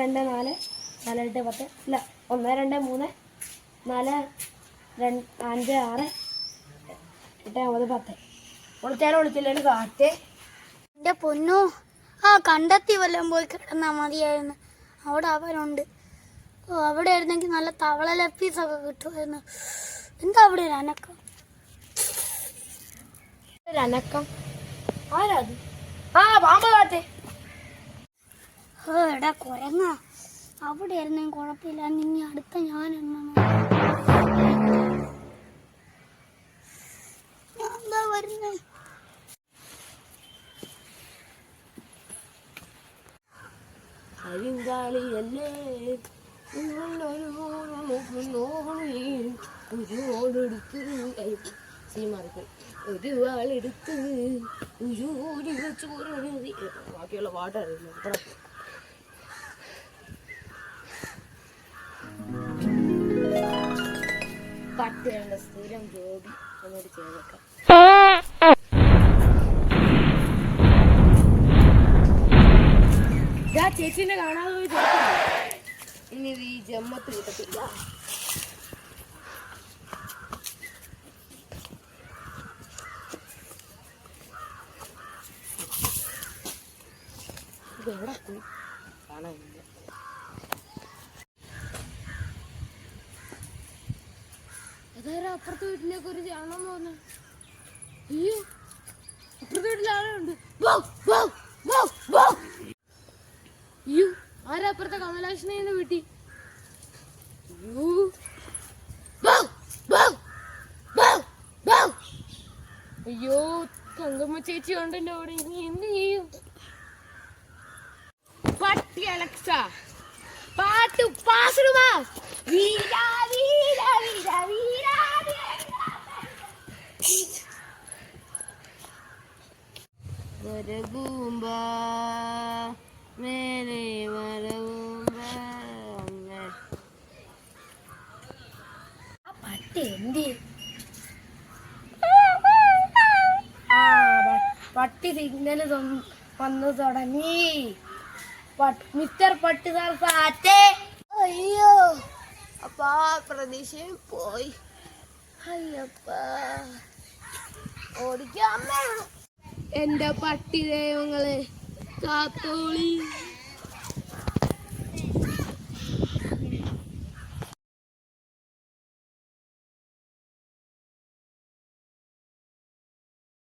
2 4 4 8 10 ഇല്ല 1 2 3 4 5 6 8 9 10 വിളിച്ചില്ലേലും കാറ്റ്. എൻ്റെ പൊന്നോ, ആ കണ്ടെത്തി വല്ലതും പോയി കിടന്നാൽ മതിയായിരുന്നു. അവിടെ അവരുണ്ട്. അവിടെ ആയിരുന്നെങ്കിൽ നല്ല തവള ലപ്പീസൊക്കെ കിട്ടുമായിരുന്നു. എന്താ അവിടെ ഒരു അനക്കം? അനക്കം ആരാത്? ആ പാമ്പ് കാറ്റ്. എടാ കുരങ്ങ, അവിടെ ആയിരുന്നെങ്കിൽ കുഴപ്പമില്ല. ഇനി അടുത്ത ഞാൻ എന്താ വരുന്നേ? കരിങ്കാളിയല്ലേ ഒരു വാളെടുത്ത് ഒരു വെച്ച് ബാക്കിയുള്ള പാട്ടറിയില്ല. പട്ടികളുടെ സ്ഥിരം ജോബി ഒന്നുകൂടി ചെയ്തേക്കാം. ചേച്ചിനെ കാണാതെ പോയി ഇനി ഈ ജമ്മത്ത് കിട്ടത്തില്ല. ഇതെവിടെ പോയി കാണാനില്ല. അതായത് അപ്പുറത്തെ വീട്ടിലേക്ക് ഒരു ചാണം തോന്നുന്നു. അയ്യോ, അപ്പുറത്തെ വീട്ടിൽ ആളുണ്ട്. അയ്യോ, ആരാ അപ്പുറത്തെ കമലാക്ഷനെ വീട്ടി? അയ്യോ, തങ്കമ്മ ചേച്ചി ഉണ്ടല്ലോ അവിടെ. ഇനി എന്ത് ചെയ്യും? പട്ടി അലക്സ പാട്ട് പാസിടുമാ. വീരാ വീരാ വീരാ വീരാ വരകൂമ്പ മേലെ വരകൂമ്പ. ആ പട്ടി എന്ത്? പട്ടി സിഗ്നല് വന്നു തുടങ്ങി. മിസ്റ്റർ പട്ടി സാർ സാറ്റേ. അയ്യോ, അപ്പൊ ആ പ്രതീക്ഷയും പോയി. അയ്യപ്പ ഓടിക്കാൻ എന്റെ പട്ടി ദൈവങ്ങളെ കാത്തോളി.